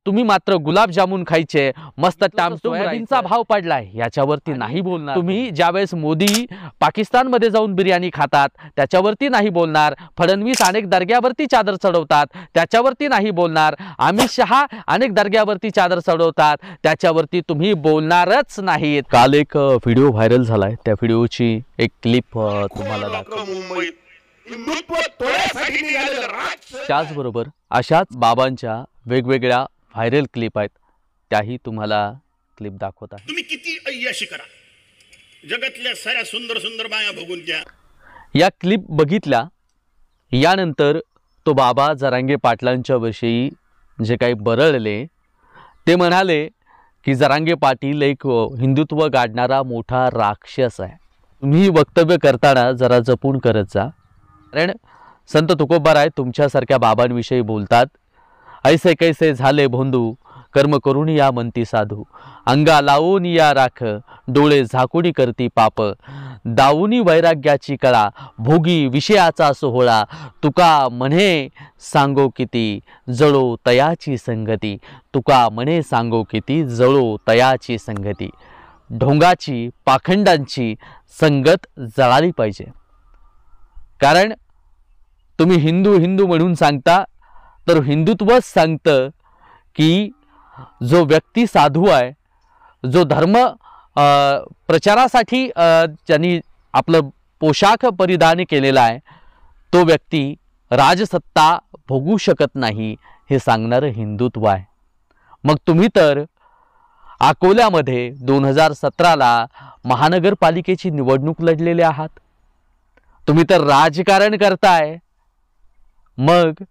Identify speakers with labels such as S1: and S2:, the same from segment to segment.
S1: तुम्ही मात्र गुलाबजामुन खायचे, मस्त सोयाबीनचा भाव पडलाय याच्यावरती नाही बोलणार। तुम्ही ज्यावेळेस मोदी पाकिस्तानमध्ये जाऊन बिर्याणी खातात त्याच्यावरती नाही बोलणार। फडणवीस अनेक दर्ग्यावरती चादर चढवतात त्याच्यावरती नाही बोलणार। अमित शहा अनेक दर्ग्यावरती चादर चढवतात त्याच्यावरती तुम्ही बोलणारच नाहीत। काल एक व्हिडिओ व्हायरल झालाय, त्या व्हिडिओची एक क्लिप तुम्हाला दाखवतो। त्याचबरोबर अशाच बाबांच्या वेगवेगळ्या व्हायरल क्लिप आहेत, त्याही तुम्हाला क्लिप दाखवत आहे।
S2: तुम्ही किती अय्याशी करा, जगातल्या साऱ्या सुंदर सुंदर बाया बघून घ्या।
S1: या क्लिप बघितल्या यानंतर तो बाबा जरांगे पाटलांच्या विषयी जे काही बरळले ते म्हणाले की जरांगे पाटील एक हिंदुत्व गाडणारा मोठा राक्षस आहे। तुम्ही वक्तव्य करताना जरा जपून करत जा, कारण संत तुकोबाराय तुमच्यासारख्या बाबांविषयी बोलतात। ऐसे कैसे झाले भोंदू, कर्म करून या म्हणती साधू, अंगा लावून या राख, डोळे झाकुणी करती पाप, दावुनी वैराग्याची कळा, भोगी विषयाचा सोहळा, तुका म्हणे सांगो किती, जळो तयाची संगती, तुका म्हणे सांगो किती, जळो तयाची संगती। ढोंगाची पाखंडांची संगत जळाली पाहिजे, कारण तुम्ही हिंदू हिंदू म्हणून सांगता तर हिंदुत्वच सांगतं की जो व्यक्ती साधू आहे, जो धर्म प्रचारासाठी ज्यांनी आपलं पोशाख परिधान केलेला आहे, तो व्यक्ती राजसत्ता भोगू शकत नाही हे सांगणारं हिंदुत्व आहे। मग तुम्ही तर अकोल्यामध्ये 2017ला महानगरपालिकेची निवडणूक लढलेले आहात, तुम्ही तर राजकारण करताय। मग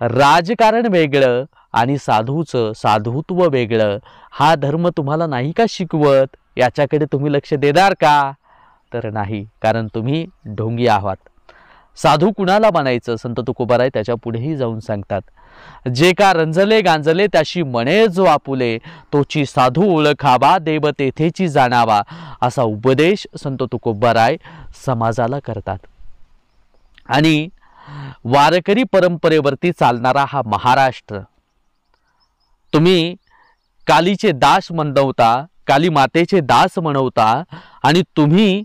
S1: राजकारण वेगळं आणि साधूचं साधुत्व वेगळं, हा धर्म तुम्हाला नाही का शिकवत? याच्याकडे तुम्ही लक्ष देणार का? तर नाही, कारण तुम्ही ढोंगी आहात। साधू कुणाला बनायचं संत तुकोबाराय त्याच्या पुढेही जाऊन सांगतात, जे का रंजले गांजले त्याशी म्हणे जो आपुले, तोची साधू ओळखावा देव तेथेची जाणावा, असा उपदेश संत तुकोबाराय समाजाला करतात। आणि वारकरी परंपरेवरती चालणारा हा महाराष्ट्र तुम्ही कालीचे दास म्हणवता, काली मातेचे दास म्हणवता, आणि तुम्ही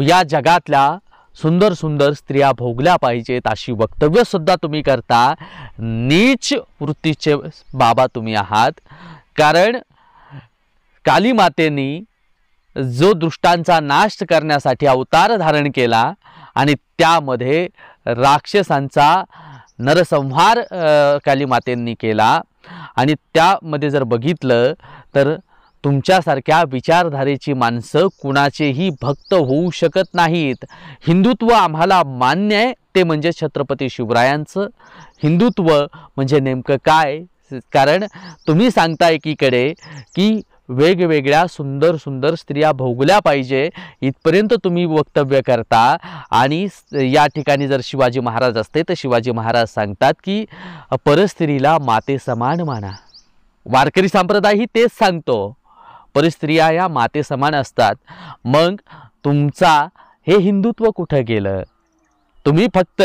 S1: या जगातल्या सुंदर सुंदर स्त्रिया भोगल्या पाहिजेत अशी वक्तव्य सुद्धा तुम्ही करता। नीच वृत्तीचे बाबा तुम्ही आहात, कारण काली मातेनी जो दुष्टांचा नाश करण्यासाठी अवतार धारण केला आणि त्यामध्ये राक्षसांचा नरसंहार काली मातेंनी केला, आणि त्यामध्ये जर बघितलं तर तुमच्यासारख्या विचारधारेची माणसं कुणाचेही भक्त होऊ शकत नाहीत। हिंदुत्व आम्हाला मान्य आहे, ते म्हणजे छत्रपती शिवरायांचं हिंदुत्व म्हणजे नेमकं काय? कारण तुम्ही सांगता एकीकडे की वेगवेगळ्या सुंदर सुंदर स्त्रिया भोगल्या पाहिजे, इथपर्यंत तुम्ही वक्तव्य करता, आणि या ठिकाणी जर शिवाजी महाराज असते तर शिवाजी महाराज सांगतात की परस्त्रीला माते समान माना। वारकरी संप्रदायही तेच सांगतो, परस्त्रिया या माते समान असतात। मग तुमचा हे हिंदुत्व कुठं गेलं? तुम्ही फक्त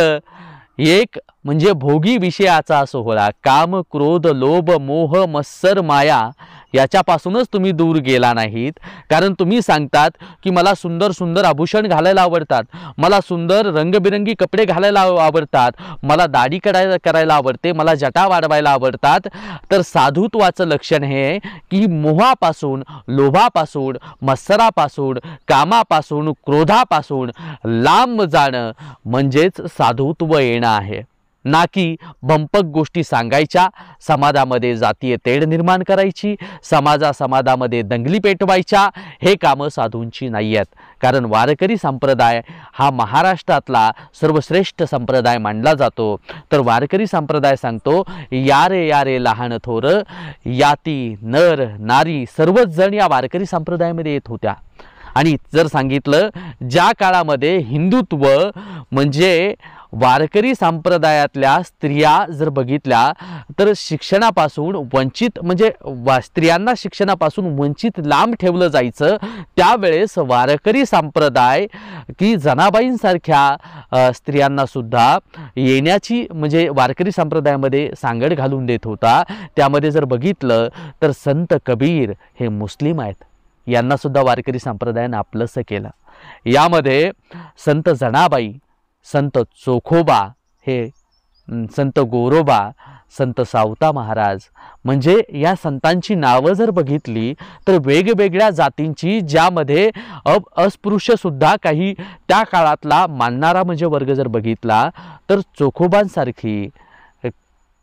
S1: एक म्हणजे भोगी विषयाचा सोहळा, काम क्रोध लोभ मोह मत्सर माया याच्यापासूनच तुम्ही दूर गेला नाहीत, कारण तुम्ही सांगतात की मला सुंदर सुंदर आभूषण घालायला आवडतात, मला सुंदर रंगबिरंगी कपडे घालायला आवडतात, मला दाढी करायला आवडते, मला जटा वाढवायला आवडतात। तर साधुत्वाचं लक्षण हे की मोहापासून, लोभापासून, मत्सरापासून, कामापासून, क्रोधापासून लांब जाणं म्हणजेच साधुत्व येणं आहे, ना की भंपक गोष्टी सांगायच्या, समाजामध्ये जातीय तेढ निर्माण करायची, समाजामध्ये दंगली पेटवायच्या। हे कामं साधूंची नाही आहेत, कारण वारकरी संप्रदाय हा महाराष्ट्रातला सर्वश्रेष्ठ संप्रदाय मानला जातो। तर वारकरी संप्रदाय सांगतो, यारे यारे लहान थोर, याती नर नारी सर्वच जण या वारकरी संप्रदायामध्ये येत होत्या। आणि जर सांगितलं ज्या काळामध्ये हिंदुत्व म्हणजे वारकरी संप्रदायातल्या स्त्रिया जर बघितल्या तर शिक्षणापासून वंचित म्हणजे स्त्रियांना शिक्षणापासून वंचित लांब ठेवलं जायचं। त्यावेळेस वारकरी संप्रदाय की जनाबाईंसारख्या स्त्रियांना सुद्धा येण्याची म्हणजे वारकरी संप्रदायामध्ये सांगड घालून देत होता। त्यामध्ये जर बघितलं तर संत कबीर हे मुस्लिम आहेत, यांना सुद्धा वारकरी संप्रदायाने आपलंसं केलं। यामध्ये संत जनाबाई, संत चोखोबा, हे संत गोरोबा, संत सावता महाराज, म्हणजे या संतांची नावं जर बघितली तर वेगवेगळ्या जातींची, ज्यामध्ये अस्पृश्य सुद्धा काही त्या काळातला मानणारा म्हणजे वर्ग जर बघितला तर चोखोबांसारखी,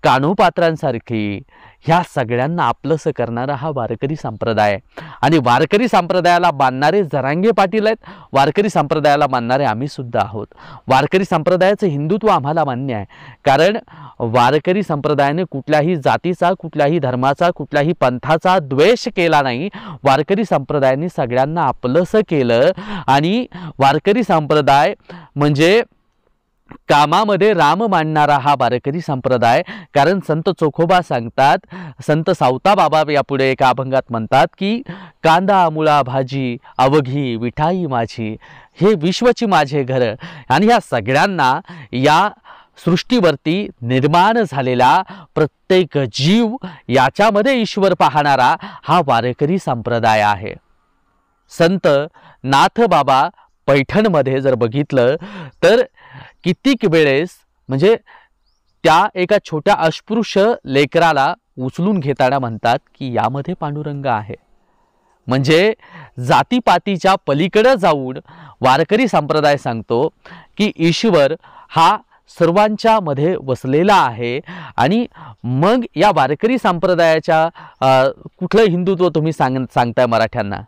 S1: कान्होपात्रांसारखी ह्या सगळ्यांना आपलंसं करणारा हा वारकरी संप्रदाय। आणि वारकरी संप्रदायाला मानणारे जरांगे पाटील आहेत, वारकरी संप्रदायाला मानणारे आम्ही सुद्धा आहोत। वारकरी संप्रदायाचं हिंदुत्व आम्हाला मान्य आहे, कारण वारकरी संप्रदायाने कुठल्याही जातीचा, कुठल्याही धर्माचा, कुठल्याही पंथाचा द्वेष केला नाही। वारकरी संप्रदायाने सगळ्यांना आपलंसं केलं आणि वारकरी संप्रदाय म्हणजे कामामध्ये राम मानणारा हा वारकरी संप्रदाय। कारण संत चोखोबा सांगतात, संत सावता बाबा यापुढे एका अभंगात म्हणतात की कांदा मुळा भाजी अवघी विठाई माझी, हे विश्वची माझे घर। आणि ह्या सगळ्यांना या सृष्टीवरती निर्माण झालेला प्रत्येक जीव याच्यामध्ये ईश्वर पाहणारा हा वारकरी संप्रदाय आहे। संत नाथ बाबा पैठणमध्ये जर बघितलं तर कितीक वेळेस म्हणजे त्या एका छोट्या अस्पृश्य लेकराला उचलून घेताना म्हणतात की यामध्ये पांडुरंग आहे। म्हणजे जातीपातीच्या पलीकडे जाऊन वारकरी संप्रदाय सांगतो की ईश्वर हा सर्वांच्या मध्ये वसलेला आहे। आणि मग या वारकरी संप्रदायाच्या कुठलं हिंदुत्व तुम्ही सांगताय मराठ्यांना?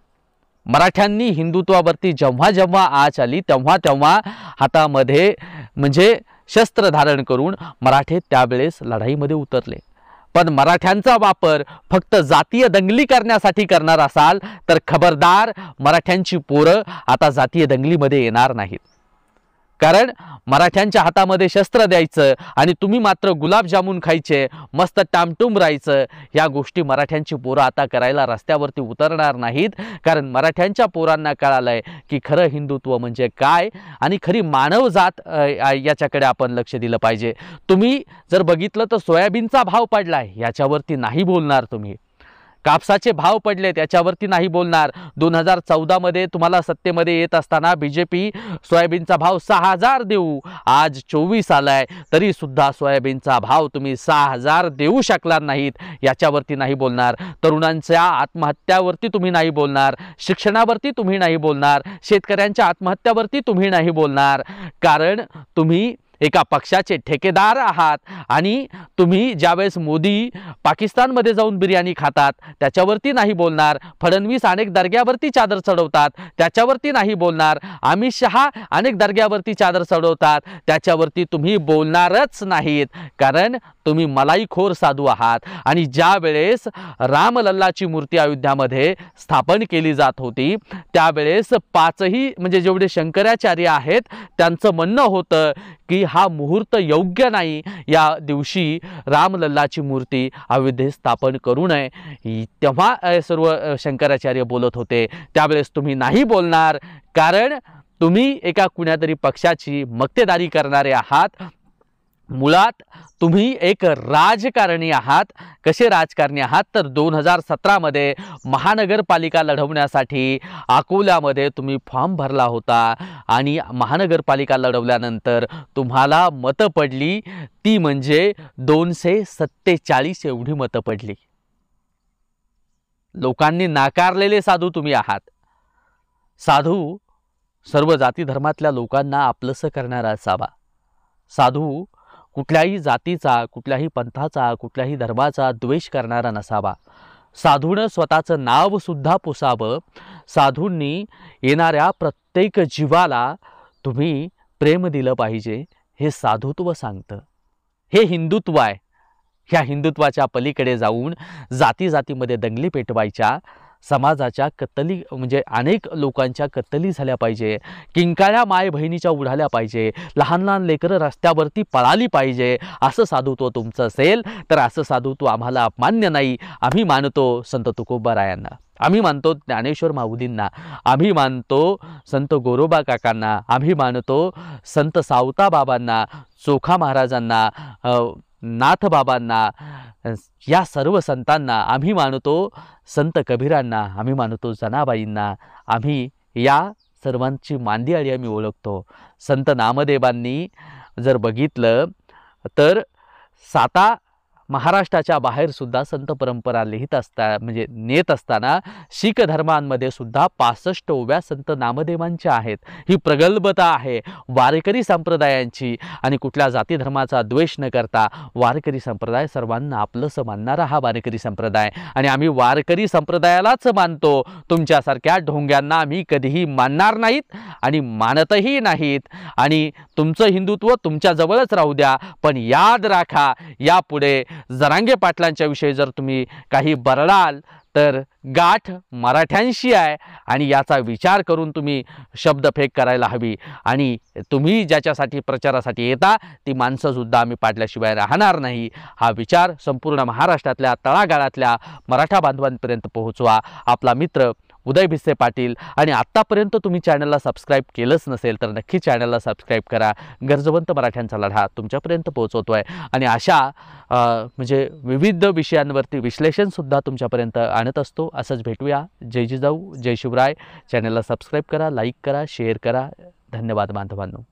S1: मराठ्यांनी हिंदुत्वावरती जेव्हा जेव्हा आच आली तेव्हा तेव्हा हातामध्ये म्हणजे शस्त्र धारण करून मराठे त्यावेळेस लढाईमध्ये उतरले। पण मराठ्यांचा वापर फक्त जातीय दंगली करण्यासाठी करणार असाल तर खबरदार, मराठ्यांची पोरं आता जातीय दंगलीमध्ये येणार नाहीत। कारण मराठ्यांच्या हातामध्ये शस्त्र द्यायचं आणि तुम्ही मात्र गुलाबजामुन खायचे, मस्त टामटूम राहायचं, या गोष्टी मराठ्यांची पोरं आता करायला रस्त्यावरती उतरणार नाहीत। कारण मराठ्यांच्या पोरांना कळालंय की खरं हिंदुत्व म्हणजे काय आणि खरी मानवजात याच्याकडे आपण लक्ष दिलं पाहिजे। तुम्ही जर बघितलं तर सोयाबीनचा भाव पडलाय, याच्यावरती नाही बोलणार तुम्ही। कापसाचे भाव पडले त्याच्यावरती नाही बोलणार। 2014 मध्ये तुम्हाला सत्तेमध्ये येत असताना बीजेपी सोयाबीनचा भाव 6000 देऊ, आज 24 आलाय तरी सुद्धा सोयाबीनचा भाव तुम्ही 6000 देऊ शकला नाहीत, याच्यावरती नाही बोलणार। तरुणांच्या आत्महत्यावरती तुम्ही नाही बोलणार, शिक्षणावरती तुम्ही नाही बोलणार, शेतकऱ्यांच्या आत्महत्यावरती तुम्ही नाही बोलणार। कारण तुम्ही एका पक्षाचे ठेकेदार आहात आणि तुम्ही ज्यावेळेस मोदी पाकिस्तानमध्ये जाऊन बिर्याणी खातात त्याच्यावरती नाही बोलणार, फडणवीस अनेक दर्ग्यावरती चादर चढवतात त्याच्यावरती नाही बोलणार, अमित शहा अनेक दर्ग्यावरती चादर चढवतात त्याच्यावरती तुम्ही बोलणारच नाहीत। कारण तुम्ही मलाईखोर साधू आहात। आणि ज्या वेळेस रामलल्लाची मूर्ती अयोध्यामध्ये स्थापन केली जात होती त्यावेळेस पाचही म्हणजे जेवढे शंकराचार्य आहेत त्यांचं म्हणणं होतं की हा मुहूर्त योग्य नाही, या दिवशी रामलल्लाची मूर्ती अयोध्येत स्थापन करू नये। तेव्हा सर्व शंकराचार्य बोलत होते, त्यावेळेस तुम्ही नाही बोलणार। कारण तुम्ही एका कुण्यातरी पक्षाची मक्तेदारी करणारे आहात। मुळात तुम्ही एक राजकारणी आहात। कसे राजकारणी आहात तर 2017 मध्ये महानगरपालिका लढवण्यासाठी अकोल्यामध्ये तुम्ही फॉर्म भरला होता आणि महानगरपालिका लढवल्यानंतर तुम्हाला मतं पडली ती म्हणजे 247 एवढी मतं पडली। लोकांनी नाकारलेले साधू तुम्ही आहात। साधू सर्व जाती धर्मातल्या लोकांना आपलंसं करणारा असावा। साधू कुठल्याही जातीचा, कुठल्याही पंथाचा, कुठल्याही धर्माचा द्वेष करणारा नसावा। साधूनं स्वतःचं नाव सुद्धा पुसावं। साधूंनी येणाऱ्या प्रत्येक जीवाला तुम्ही प्रेम दिलं पाहिजे, हे साधुत्व सांगतं। हे हिंदुत्व आहे। ह्या हिंदुत्वाच्या पलीकडे जाऊन जाती जातीमध्ये दंगली पेटवायच्या समाजाच्या कत्तली म्हणजे अनेक लोकांच्या कत्तली झाल्या पाहिजे, किंकाळ्या माय बहिणीच्या उडाल्या पाहिजे, लहान लहान लेकरं रस्त्यावरती पळाली पाहिजे, असं साधुत्व तुमचं असेल तर असं साधुत्व आम्हाला मान्य नाही. आम्ही मानतो संत तुकोबारायांना, आम्ही मानतो ज्ञानेश्वर माऊलींना, आम्ही मानतो संत गोरोबा काकांना, आम्ही मानतो संत सावता बाबांना, चोखा महाराजांना, नाथ बाबांना, या सर्व संतांना आम्ही मानतो, संत कबीरांना आम्ही मानतो, जनाबाईंना आम्ही या सर्वांची मांदियाळी आम्ही ओळखतो. संत नामदेवांनी जर बघितलं तर साता महाराष्ट्राच्या बाहेर सुद्धा संत परंपरा लिहित म्हणजे नेत असताना शीख धर्मांमध्ये सुद्धा 65व्या संत नामदेवांच्या आहेत. ही प्रगल्भता आहे वारकरी संप्रदायांची, आणि कुठल्या जाती धर्माचा द्वेष न करता वारकरी संप्रदाय सर्वांना आपलंसं मानणारा हा वारकरी संप्रदाय, आणि आम्ही वारकरी संप्रदायालाच मानतो. तुमच्यासारख्या ढोंग्यांना आम्ही कधीही मानणार नाहीत आणि मानतही नाहीत. आणि तुमचं हिंदुत्व तुमच्या जवळच राहू द्या, पण याद राखा यापुढे जरांगे पाटलांच्या विषयी जर तुम्ही काही बरडाल तर गाठ मराठ्यांशी आहे, आणि याचा विचार करून तुम्ही शब्दफेक करायला हवी. आणि तुम्ही ज्याच्यासाठी प्रचारासाठी येता ती माणसंसुद्धा आम्ही पाडल्याशिवाय राहणार नाही. हा विचार संपूर्ण महाराष्ट्रातल्या तळागाळातल्या मराठा बांधवांपर्यंत पोहोचवा. आपला मित्र उदय भिसे पाटील. आणि आत्तापर्यंत तुम्ही चॅनलला सबस्क्राईब केलंच नसेल तर नक्की चॅनलला सबस्क्राईब करा. गरजवंत मराठ्यांचा लढा तुमच्यापर्यंत पोहोचवतो आहे, आणि अशा म्हणजे विविध विषयांवरती विश्लेषणसुद्धा तुमच्यापर्यंत आणत असतो. असंच भेटूया. जय जिजाऊ, जय शिवराय. चॅनलला सबस्क्राईब करा, लाईक करा, शेअर करा. धन्यवाद बांधवांनो.